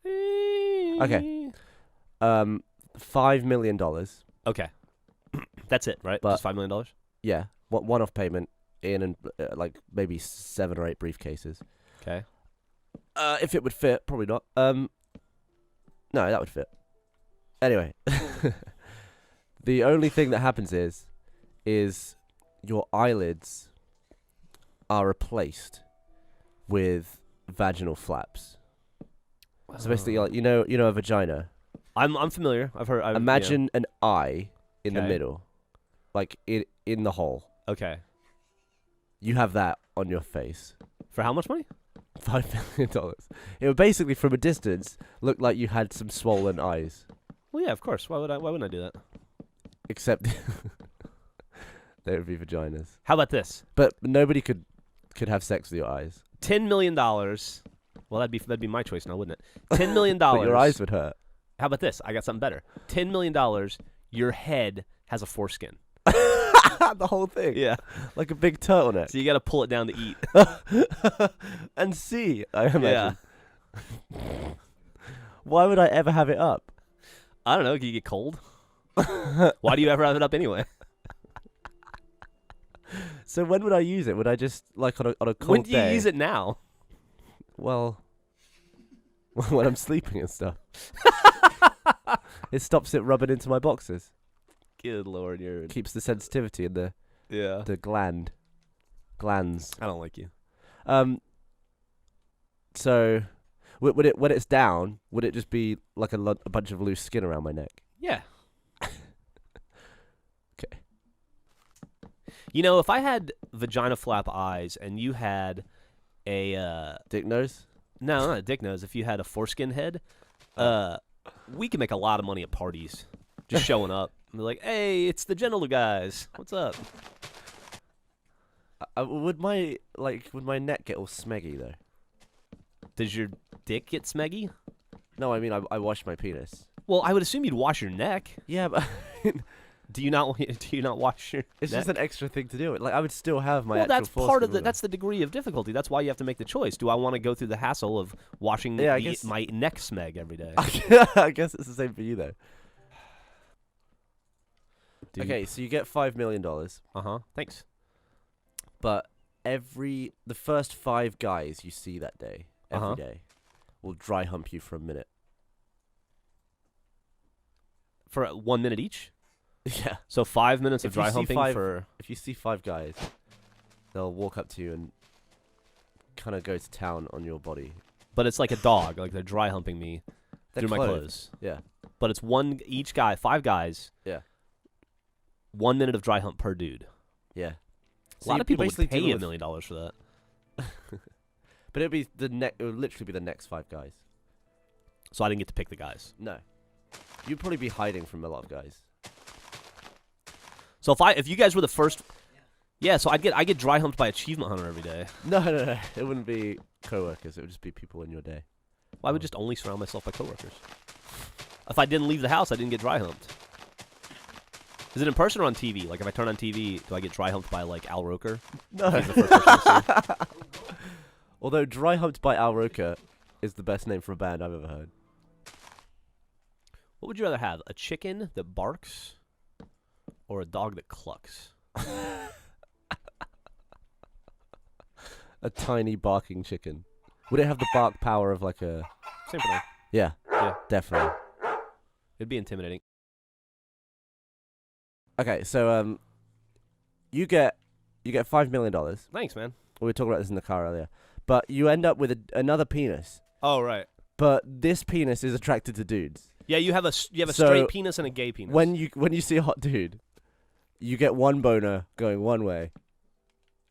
Okay. $5 million. Okay. That's it, right? But- Just $5 million? Yeah. One-off payment in like maybe 7 or 8 briefcases. Okay. If it would fit, probably not. No, that would fit. Anyway, the only thing that happens is your eyelids are replaced with vaginal flaps. So basically, like, you know a vagina. I'm familiar. I've heard. Imagine an eye in the Okay. middle, like in the hole. Okay. You have that on your face. For how much money? $5 million. It would basically, from a distance, look like you had some swollen eyes. Well, yeah, of course. Why wouldn't I do that? Except they would be vaginas. How about this? But nobody could have sex with your eyes. $10 million. Well, that'd be my choice now, wouldn't it? $10 million. But your eyes would hurt. How about this? I got something better. $10 million. Your head has a foreskin. The whole thing. Yeah. Like a big turtleneck. So you got to pull it down to eat. And see, I imagine. Why would I ever have it up? I don't know. Can you get cold? Why do you ever have it up anyway? So when would I use it? Would I just, like, on a cold day? When do you use it now? Well, when I'm sleeping and stuff. It stops it rubbing into my boxes. Good Lord, you're... Keeps the sensitivity in the glands. I don't like you. So would it, when it's down, would it just be like a bunch of loose skin around my neck? Yeah. Okay. You know, if I had vagina flap eyes and you had a Dick nose? no, not a dick nose, if you had a foreskin head, we could make a lot of money at parties just showing up. And be like, "Hey, it's the genital guys. What's up?" Would my neck get all smeggy though? Does your dick get smeggy? No, I mean I wash my penis. Well, I would assume you'd wash your neck. Yeah, but Do you not wash your it's neck? just an extra thing to do. Like I would still have my well, actual that's part foreskin of the on. that's the degree of difficulty. That's why you have to make the choice. Do I want to go through the hassle of washing Yeah, I guess- my neck smeg every day? I guess it's the same for you though. Okay, so you get $5 million, Thanks. but the first 5 guys you see that day, every day, will dry hump you for a minute. For 1 minute each. Yeah. So 5 minutes of If you dry see humping 5 for. If you see 5 guys, they'll walk up to you and kind of go to town on your body. But it's like a dog. Like they're dry humping me through my clothes. Yeah. But it's each guy, 5 guys. Yeah. 1 minute of dry hump per dude. Yeah. A lot of people would pay dealing $1 million for that. But it would literally be the next 5 guys. So I didn't get to pick the guys. No. You'd probably be hiding from a lot of guys. So if you guys were the first, yeah. So I get dry humped by Achievement Hunter every day. No. It wouldn't be coworkers. It would just be people in your day. Well, I would just only surround myself by coworkers. If I didn't leave the house, I didn't get dry humped. Is it in person or on TV? Like if I turn on TV, do I get dry humped by like Al Roker? No. He's the first person I see. Although Dry Humped by Al Roker is the best name for a band I've ever heard. What would you rather have? A chicken that barks or a dog that clucks? A tiny barking chicken. Would it have the bark power of like a... Same for me. Yeah. Yeah. Definitely. It'd be intimidating. Okay, so you get $5 million. Thanks, man. We were talking about this in the car earlier. But you end up with another penis. Oh, right. But this penis is attracted to dudes. Yeah, you have a So, straight penis and a gay penis. When you see a hot dude, you get one boner going one way,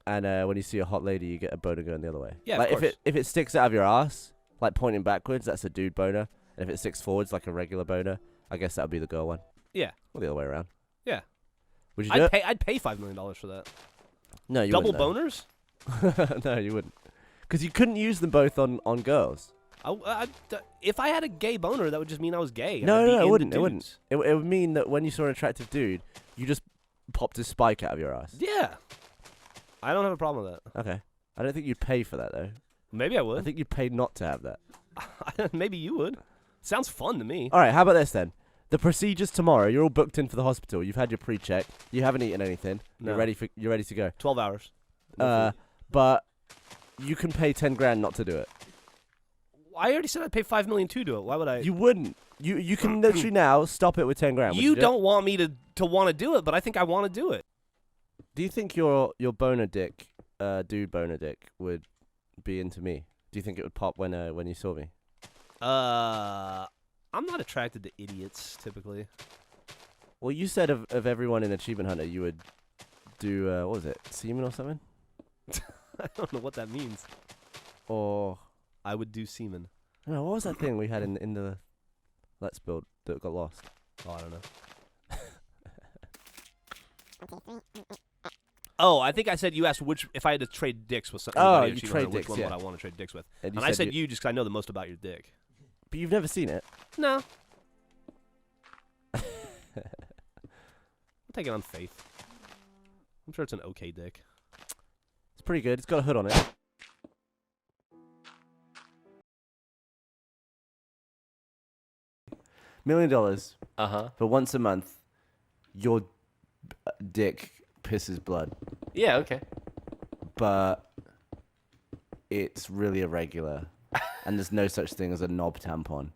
and when you see a hot lady, you get a boner going the other way. Yeah, like of course. if it sticks out of your ass, like pointing backwards, that's a dude boner. And if it sticks forwards, like a regular boner, I guess that would be the girl one. Yeah. Or the other way around. Yeah. Would you do it? I'd pay $5 million for that. No, you Double wouldn't. boners? No, you wouldn't. Because you couldn't use them both on girls. If I had a gay boner, that would just mean I was gay. No, I'd be it into wouldn't. It wouldn't. dudes. It would mean that when you saw an attractive dude, you just popped a spike out of your ass. Yeah. I don't have a problem with that. Okay. I don't think you'd pay for that though. Maybe I would. I think you'd pay not to have that. Maybe you would. Sounds fun to me. All right, how about this then? The procedure's tomorrow. You're all booked in for the hospital. You've had your pre-check. You haven't eaten anything. No. You're ready to go. 12 hours. No food. But you can pay 10 grand not to do it. I already said I'd pay $5 million to do it. Why would I? You wouldn't. You can literally now stop it with 10 grand. You don't want me to want to do it, but I think I want to do it. Do you think your boner dick, dude boner dick, would be into me? Do you think it would pop when you saw me? I'm not attracted to idiots typically. Well, you said of everyone in Achievement Hunter, you would do what was it, semen or something? I don't know what that means. Or I would do semen. no, what was that thing we had in the Let's Build that got lost? Oh, I don't know. Oh, I think I said you asked if I had to trade dicks with something. Oh, you trade which dicks, one yeah. would I want to trade dicks with? And I said you just 'cause I know the most about your dick. But you've never seen it. No. I'll take it on faith. I'm sure it's an okay dick. It's pretty good. It's got a hood on it. $1 million Uh-huh. for once a month. Your dick pisses blood, Yeah, okay. but it's really irregular, and there's no such thing as a knob tampon.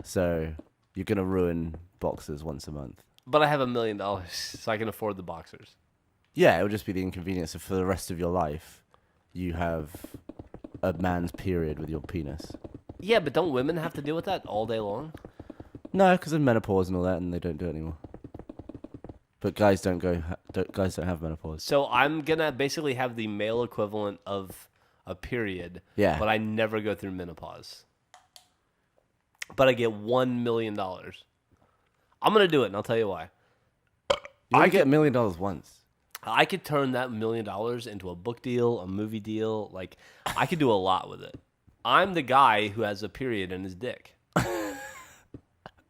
So you're gonna ruin boxers once a month. But I have $1 million, so I can afford the boxers. Yeah, it would just be the inconvenience of for the rest of your life, you have a man's period with your penis. Yeah, but don't women have to deal with that all day long? No, because of menopause and all that, and they don't do it anymore. But guys don't have menopause. So I'm gonna basically have the male equivalent of a period, Yeah. but I never go through menopause. But I get $1 million. I'm gonna do it, and I'll tell you why. I get $1 million once. I could turn that $1 million into a book deal, a movie deal. Like, I could do a lot with it. I'm the guy who has a period in his dick.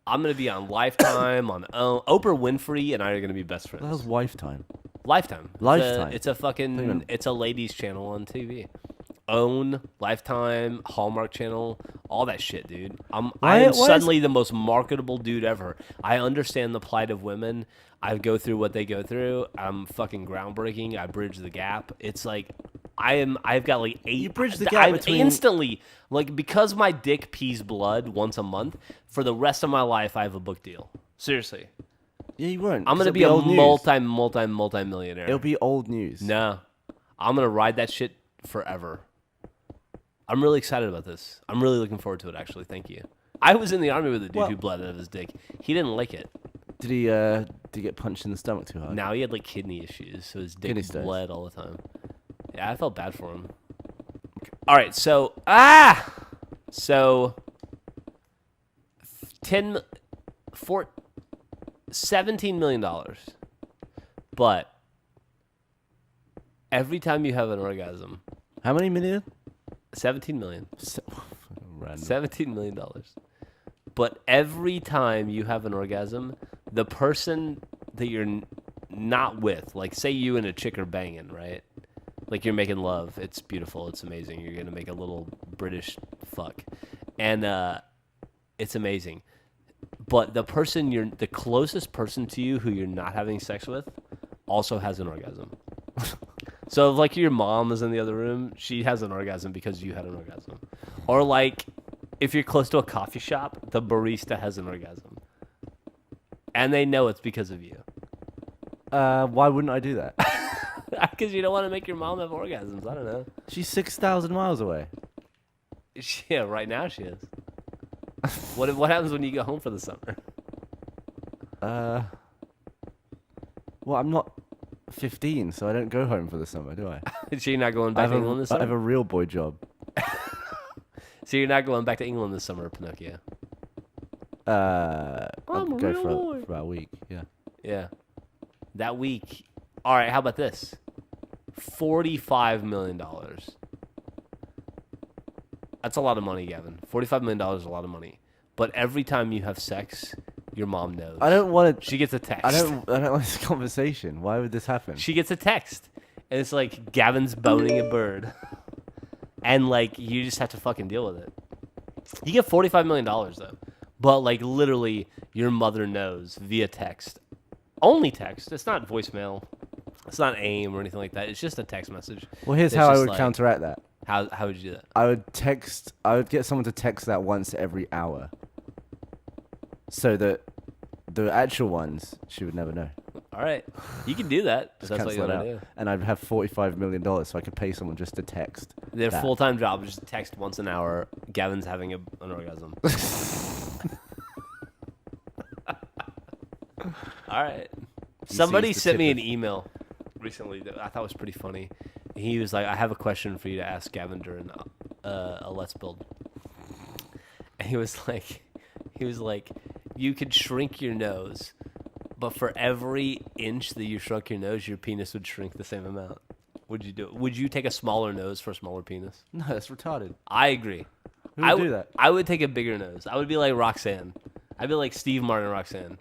I'm going to be on Lifetime, on Oprah Winfrey, and I are going to be best friends. That was wife time. Lifetime. Lifetime. It's a ladies channel on TV. OWN, Lifetime, Hallmark Channel, all that shit, dude. I am suddenly the most marketable dude ever. I understand the plight of women. I go through what they go through. I'm fucking groundbreaking. I bridge the gap. It's like I've got like 8. You bridge the gap between instantly, like, because my dick pees blood once a month. For the rest of my life, I have a book deal. Seriously. Yeah, you won't. I'm gonna be a multi-millionaire. It'll be old news. No, I'm gonna ride that shit forever. I'm really excited about this. I'm really looking forward to it, actually. Thank you. I was in the army with a dude who bled out of his dick. He didn't like it. Did he get punched in the stomach too hard? Now he had like kidney issues, so his dick bled all the time. Yeah, I felt bad for him. Okay. All right, so $17 million, but every time you have an orgasm, How many million? 17 million. Random. $17 million. But every time you have an orgasm, the person that you're not with, like say you and a chick are banging, right? Like you're making love. It's beautiful. It's amazing. You're going to make a little British fuck. And it's amazing. But the closest person to you who you're not having sex with also has an orgasm. So if, like, your mom is in the other room, she has an orgasm because you had an orgasm. Or, like, if you're close to a coffee shop, the barista has an orgasm. And they know it's because of you. Why wouldn't I do that? Because you don't want to make your mom have orgasms. I don't know. She's 6,000 miles away. Yeah, right now she is. What happens when you go home for the summer? Well, I'm not 15, so I don't go home for the summer, do I? So you're not going back to England this summer? I have a real boy job. So you're not going back to England this summer, Pinocchio? I'll go for about a week, yeah. Yeah. That week. All right, how about this? $45 million. That's a lot of money, Gavin. $45 million is a lot of money. But every time you have sex, your mom knows. I don't want to. She gets a text. I don't like this conversation. Why would this happen? She gets a text. And it's like, Gavin's boning a bird. And, like, you just have to fucking deal with it. You get $45 million though, but like literally, your mother knows via text, only text. It's not voicemail, it's not AIM or anything like that. It's just a text message. Well, here's It's how I just would like- counteract that. How would you do that? I would get someone to text that once every hour, so that the actual ones she would never know. All right, you can do that. If Just that's what you cancel it want to out. do. And I'd have $45 million, so I could pay someone just to text. Their that. full-time job is just text once an hour. Gavin's having an orgasm. All right. Somebody sees the sent me tip an email recently that I thought was pretty funny. He was like, "I have a question for you to ask Gavin during a Let's Build." And he was like, "You could shrink your nose, but for every inch that you shrunk your nose, your penis would shrink the same amount. Would you do it? Would you take a smaller nose for a smaller penis?" No, that's retarded. I agree. Who would do that? I would take a bigger nose. I would be like Roxanne. I'd be like Steve Martin and Roxanne.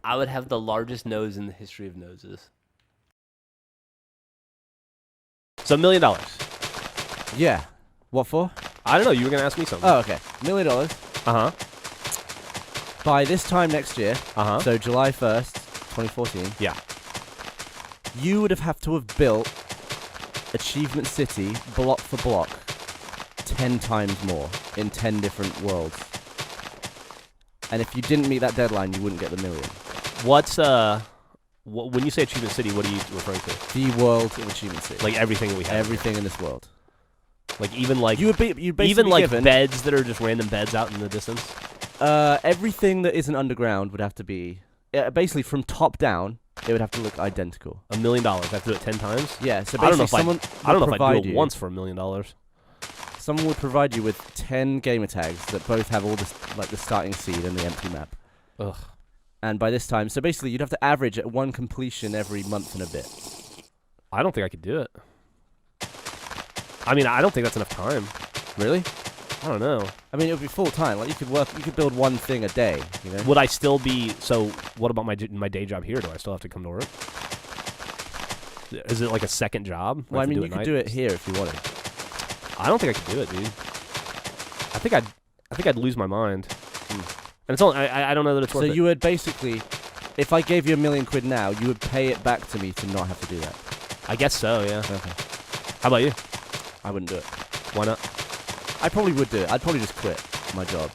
I would have the largest nose in the history of noses. So $1 million. Yeah. What for? I don't know. You were gonna ask me something. Oh, okay. $1 million. Uh huh. By this time next year, Uh-huh. so July 1st, 2014, Yeah. you would have to have built Achievement City block for block 10 times more in 10 different worlds. And if you didn't meet that deadline, you wouldn't get the $1 million. What's when you say Achievement City, what are you referring to? The world of Achievement City. Like everything that we have. everything in this world. Like even like You would be you basically even like given beds that are just random beds out in the distance. everything that isn't underground would have to be basically from top down. It would have to look identical. $1 million. I have to do it 10 times. Yeah. So I don't basically, know if someone I don't know would if I'd provide do it you- once for $1 million. Someone would provide you with 10 gamer tags that both have all this, like the starting seed and the empty map. Ugh. And by this time, so basically you'd have to average at one completion every month and a bit. I don't think I could do it. I mean, I don't think that's enough time. Really? I don't know. I mean, it would be full time. Like you could build one thing a day. You know? Would I still be? So, what about my day job here? Do I still have to come to work? Is it like a second job? Well, I mean, do you at could night? do it here if you wanted. I don't think I could do it, dude. I think I'd lose my mind. And it's only I don't know that it's So worth it. you would basically, if I gave you £1 million now, you would pay it back to me to not have to do that. I guess so, yeah. Okay. How about you? I wouldn't do it. Why not? I probably would do it. I'd probably just quit my job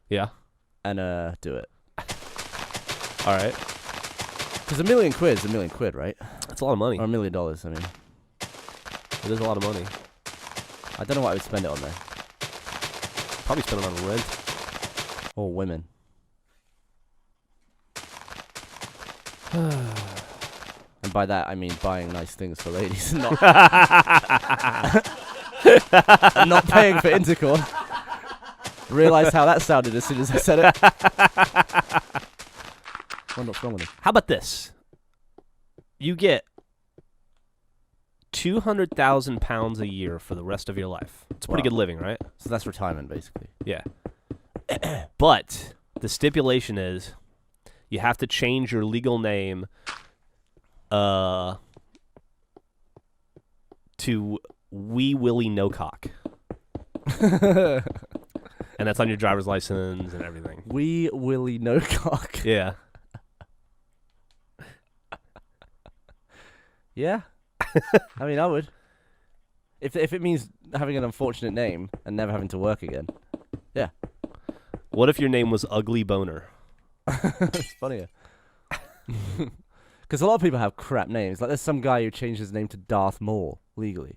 Yeah. and do it. All right. Because £1 million is £1 million, right? That's a lot of money. Or $1 million. I mean, It is a lot of money. I don't know what I would spend it on though. Probably spend it on rent. Or women. And by that I mean buying nice things for ladies, and not and not paying for intercourse. Realised how that sounded as soon as I said it. Wonder what's wrong with it. How about this? You get 200,000 pounds a year for the rest of your life. It's pretty Wow. good living, right? So that's retirement, basically. Yeah. But the stipulation is you have to change your legal name to Wee Willie No Cock. And that's on your driver's license and everything. Wee Willie No Cock. Yeah. Yeah. I mean, I would. If it means having an unfortunate name and never having to work again. Yeah. What if your name was Ugly Boner? It's funnier. Because a lot of people have crap names. Like there's some guy who changed his name to Darth Maul legally.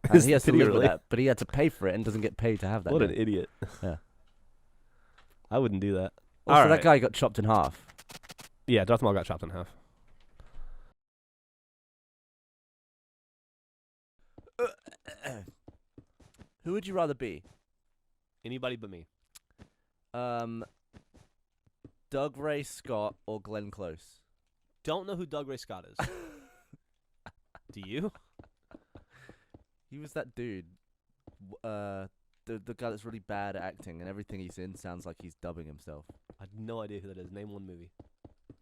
And he has to Did he live with really? that, but he had to pay for it and doesn't get paid to have that What an name. idiot. Yeah. I wouldn't do that. Also, All that right. guy got chopped in half. Yeah, Darth Maul got chopped in half. Who would you rather be? Anybody but me. Doug Ray Scott or Glenn Close? Don't know who Doug Ray Scott is. Do you? He was that dude. The guy that's really bad at acting and everything he's in sounds like he's dubbing himself. I have no idea who that is. Name one movie.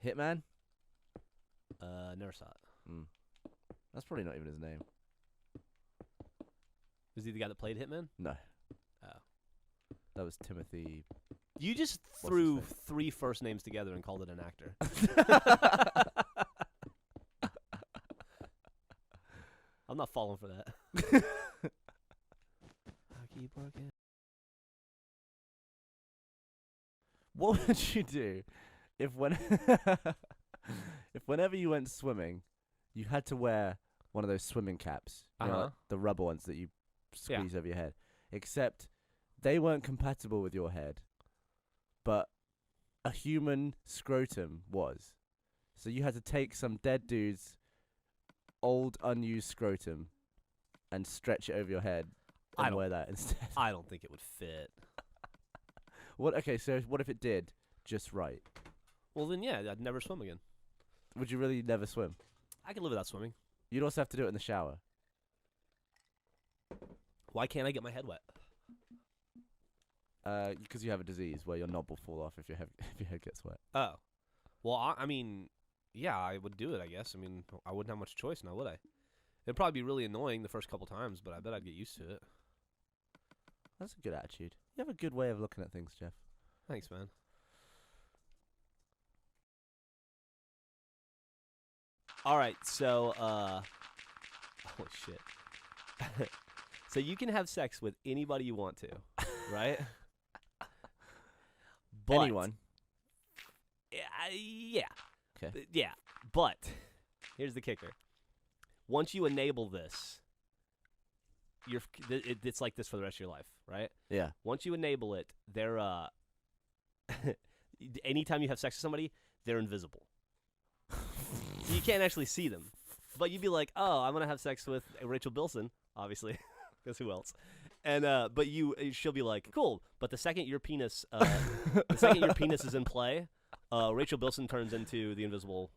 Hitman? Never saw it. That's probably not even his name. Is he the guy that played Hitman? No. Oh. That was Timothy. You just his threw name? 3 first names together and called it an actor. I'm not falling for that. I keep working. What would you do if if whenever you went swimming, you had to wear one of those swimming caps, you know, like the rubber ones that you squeeze over your head, except they weren't compatible with your head, but a human scrotum was. So you had to take some dead dude's old unused scrotum and stretch it over your head and wear that instead. I don't think it would fit. What? Okay, so what if it did just right? Well, then, yeah, I'd never swim again. Would you really never swim? I could live without swimming. You'd also have to do it in the shower. Why can't I get my head wet? Because you have a disease where your knob will fall off if your head gets wet. Oh. Well, I mean, yeah, I would do it, I guess. I mean, I wouldn't have much choice now, would I? It'd probably be really annoying the first couple times, but I bet I'd get used to it. That's a good attitude. You have a good way of looking at things, Geoff. Thanks, man. All right, so, holy shit. So you can have sex with anybody you want to, right? But, Anyone. Yeah. Okay. Yeah, but here's the kicker. Once you enable this, it's like this for the rest of your life, right? Yeah. Once you enable it, they're anytime you have sex with somebody, they're invisible. So you can't actually see them. But you'd be like, "Oh, I'm gonna have sex with Rachel Bilson," obviously, because who else? And but she'll be like, "Cool." But the second your penis is in play, Rachel Bilson turns into the Invisible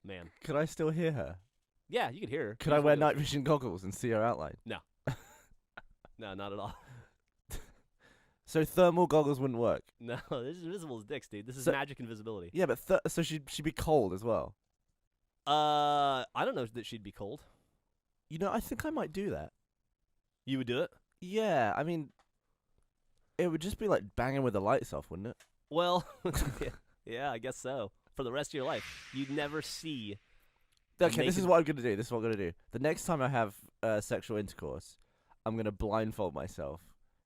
Man. Could I still hear her? Yeah, you could hear her. Could I wear night vision goggles and see her outline? No. No, not at all. So thermal goggles wouldn't work. No, this is invisible as dicks, dude. This is So- magic invisibility. Yeah, but so she'd be cold as well. I don't know that she'd be cold. You know, I think I might do that. You would do it? Yeah, I mean, it would just be like banging with the lights off, wouldn't it? Well, yeah, I guess so. For the rest of your life, you'd never see. Okay, this is what I'm gonna do. The next time I have sexual intercourse, I'm gonna blindfold myself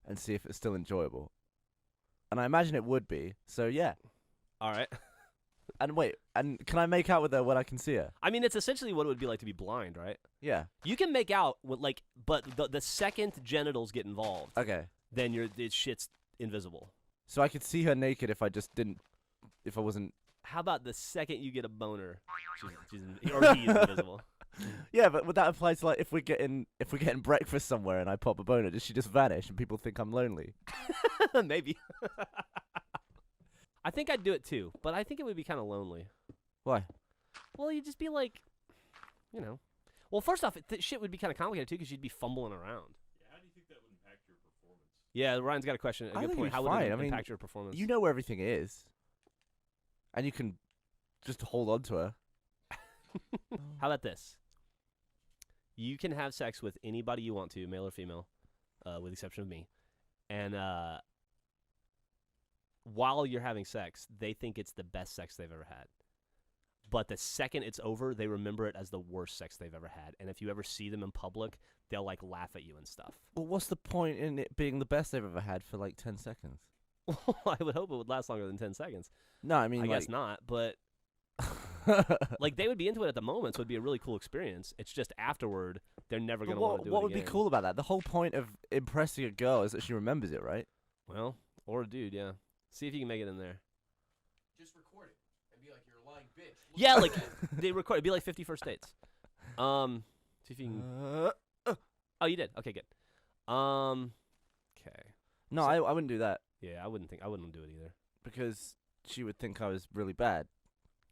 and see if it's still enjoyable. And I imagine it would be. So yeah. All right. And wait, and can I make out with her when I can see her? I mean, it's essentially what it would be like to be blind, right? Yeah. You can make out with but the second genitals get involved, Okay. then shit's invisible. So I could see her naked if I wasn't. How about the second you get a boner, he's invisible? Yeah, but would that apply to like if we're getting breakfast somewhere and I pop a boner, does she just vanish and people think I'm lonely? Maybe. I think I'd do it too, but I think it would be kind of lonely. Why? Well, you'd just be like, Well, first off, shit would be kind of complicated too because you'd be fumbling around. Yeah, how do you think that would impact your performance? Yeah, Ryan's got a question. A I good think point. it'd How be would it fine. I mean, impact your performance? You know where everything is, and you can just hold on to her. How about this? You can have sex with anybody you want to, male or female, with the exception of me, and while you're having sex, they think it's the best sex they've ever had. But the second it's over, they remember it as the worst sex they've ever had. And if you ever see them in public, they'll like laugh at you and stuff. Well, what's the point in it being the best they've ever had for like 10 seconds? I would hope it would last longer than 10 seconds. No, I mean, I like, guess not, but like they would be into it at the moment, so it'd be a really cool experience. It's just afterward, they're never going to want to do it what would be again. cool about that? The whole point of impressing a girl is that she remembers it, right? Well, or a dude, yeah. See if you can make it in there. Just record it and be like, "You're a lying bitch." Yeah, like they record. It'd be like 50 First Dates. See if you can. Oh, you did. Okay, good. Okay. No, So- I wouldn't do that Yeah, I wouldn't do it either. because she would think I was really bad.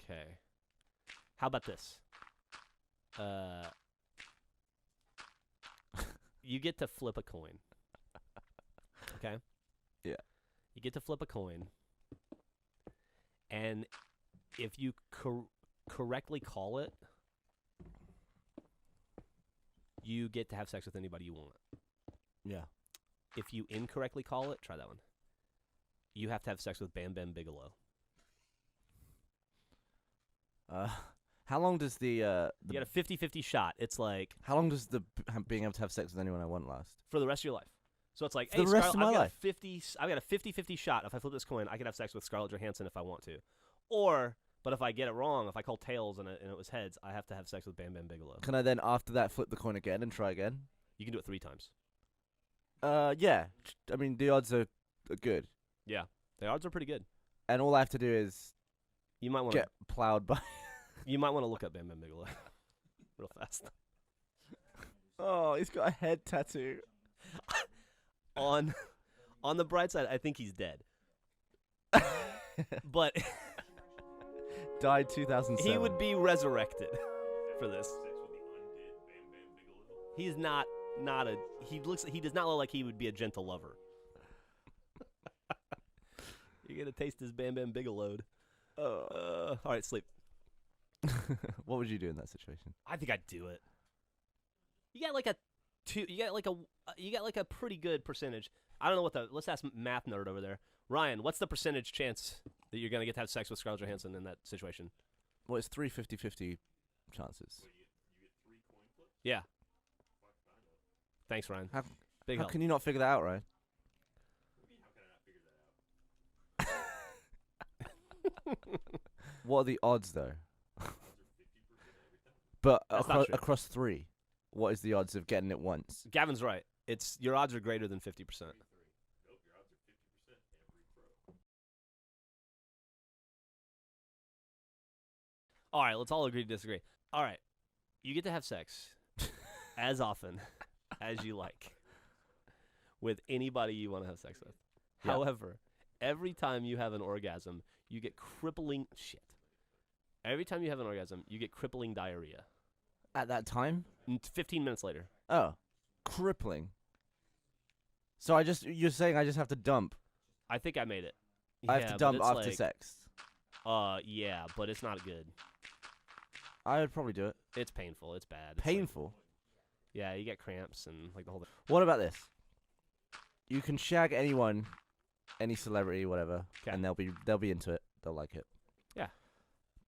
Okay. How about this? You get to flip a coin. Okay? Yeah. You get to flip a coin. And if you correctly call it, you get to have sex with anybody you want. Yeah. If you incorrectly call it, try that one. you have to have sex with Bam Bam Bigelow. How long does the You get a 50-50 shot. It's like how long does the being able to have sex with anyone I want last? for the rest of your life. So it's like, For hey, the rest of my I've got life? I've got a 50-50 shot. If I flip this coin, I can have sex with Scarlett Johansson if I want to. But if I get it wrong, if I call tails and it was heads, I have to have sex with Bam Bam Bigelow. Can I then after that flip the coin again and try again? You can do it 3 times. Yeah. I mean the odds are good, Yeah, the odds are pretty good. and all I have to do is You might want to get plowed by. You might want to look up Bam Bam Bigelow real fast. Oh, he's got a head tattoo. On the bright side, I think he's dead. But Died 2007. he would be resurrected for this. Sex with the undead Bam Bam Bigelow. He's not a he does not look like he would be a gentle lover. You're gonna taste his Bam Bam Bigelow. All right, sleep. What would you do in that situation? I think I'd do it. You got like a pretty good percentage. I don't know what let's ask math nerd over there. Ryan, what's the percentage chance that you're gonna get to have sex with Scarlett Johansson in that situation? Well, it's 3 50-50 chances. You get 3 coin flips? Yeah. Thanks, Ryan. How, Big how help. can you not figure that out, right? What do you mean, how can I not figure that out? What are the odds, though? Odds are 50% every time. But That's not true. across 3, what is the odds of getting it once? Gavin's right. It's your odds are greater than 50%. 33. Nope, your odds are 50% every throw. All right, let's all agree to disagree. All right, you get to have sex as often as you like with anybody you want to have sex with. Yeah. However, every time you have an orgasm, you get crippling shit. Every time you have an orgasm, you get crippling diarrhea. At that time? 15 minutes later. Oh, crippling. So you're saying I just have to dump? I think I made it. I have Yeah, to but dump it's after like, sex. Yeah, but it's not good. I would probably do it. It's painful. It's bad. It's like- Painful. yeah, you get cramps and like the whole thing. What about this? You can shag anyone, any celebrity, whatever, 'Kay. and they'll be into it. They'll like it. Yeah.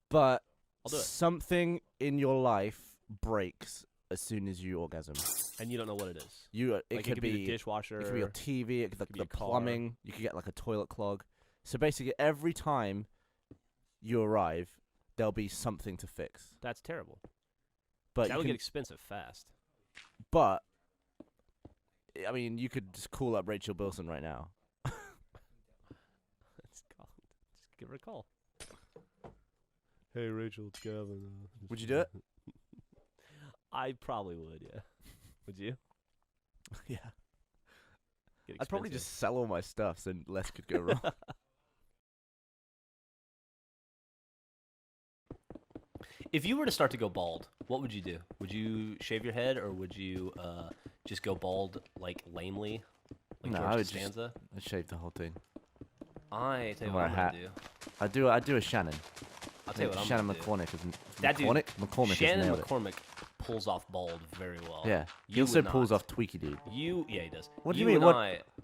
But I'll do it. something in your life breaks as soon as you orgasm. And you don't know what it is. It Like, could be be the dishwasher. It could be your TV. It could be be a the car. plumbing. You could get like a toilet clog. So basically, every time you arrive, there'll be something to fix. That's terrible. But That you would can, get expensive fast. but I mean, you could just call up Rachel Bilson right now. Just give her a call. Hey, Rachel, it's Gavin. Would you do it? I probably would, yeah. Would you? Yeah. Get I'd probably expensive. just sell all my stuff so less could go wrong. If you were to start to go bald, what would you do? Would you shave your head, or would you just go bald like lamely, like No, I George would just- Costanza? I'd shave the whole thing. I tell you Wear what a I'm hat. gonna do. I do a Shannon. I'll tell you what I'm Shannon gonna do. McCormick isn't. That dude, McCormick has Shannon nailed it. McCormick pulls off bald very well. Yeah, he You also would pulls not. off Tweaky Dude. Yeah, he does. What do you mean?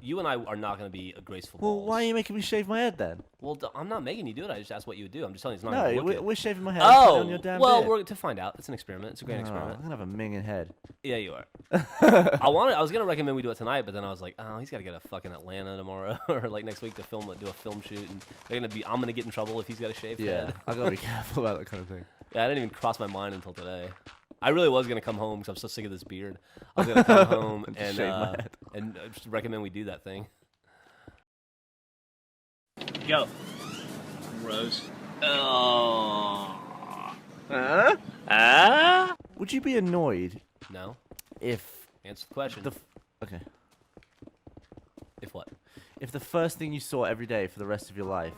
You and I are not going to be a graceful Well, balls. why are you making me shave my head then? Well, I'm not making you do it. I just asked what you would do. I'm just telling you it's not No, going to look good. we're shaving my head. Put it Oh, on your damn well, beard. we're to find out. It's an experiment. It's a great Oh, I'm experiment. gonna have a minging head. Yeah, you are. I was gonna recommend we do it tonight, but then I was like, oh, he's got to get to fucking Atlanta tomorrow or like next week to do a film shoot, and I'm gonna get in trouble if he's got a shaved Yeah, head. I gotta be careful about that kind of thing. Yeah, I didn't even cross my mind until today. I really was gonna come home because I'm so sick of this beard. I was gonna come home Just and shave my head. just recommend we do that thing. Go. Rose. Oh. Would you be annoyed No, if answer the question. okay, If what? if the first thing you saw every day for the rest of your life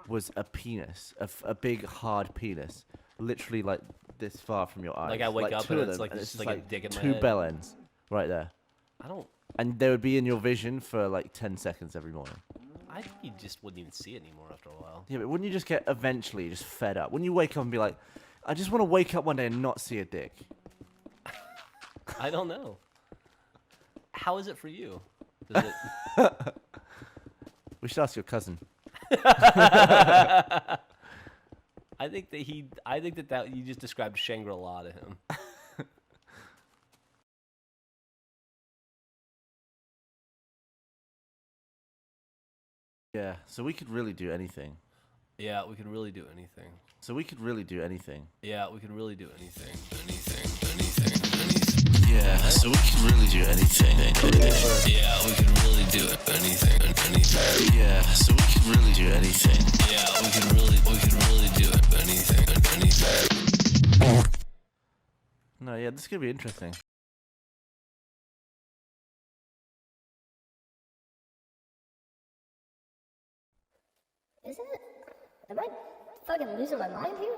was a penis, a big hard penis, literally like this far from your eyes? Like I wake up two and of it's them, like and this, just like a dick in my two head. bell ends right there, I don't. and they would be in your vision for like 10 seconds every morning. I think you just wouldn't even see it anymore after a while. Yeah, but wouldn't you just get eventually just fed up? Wouldn't you wake up and be like, I just want to wake up one day and not see a dick? I don't know. How is it for you? Does it? We should ask your cousin. I think that you just described Shangri-La to him. Yeah, so we could really do anything. Yeah, we could really do anything. So we could really do anything. Yeah, we could really do anything. Yeah, so we could really do anything. Yeah, we could really do anything. Yeah, so we could really do anything. Yeah, we could really do anything. No, yeah, this is gonna be interesting. Isn't it? Am I fucking losing my mind here?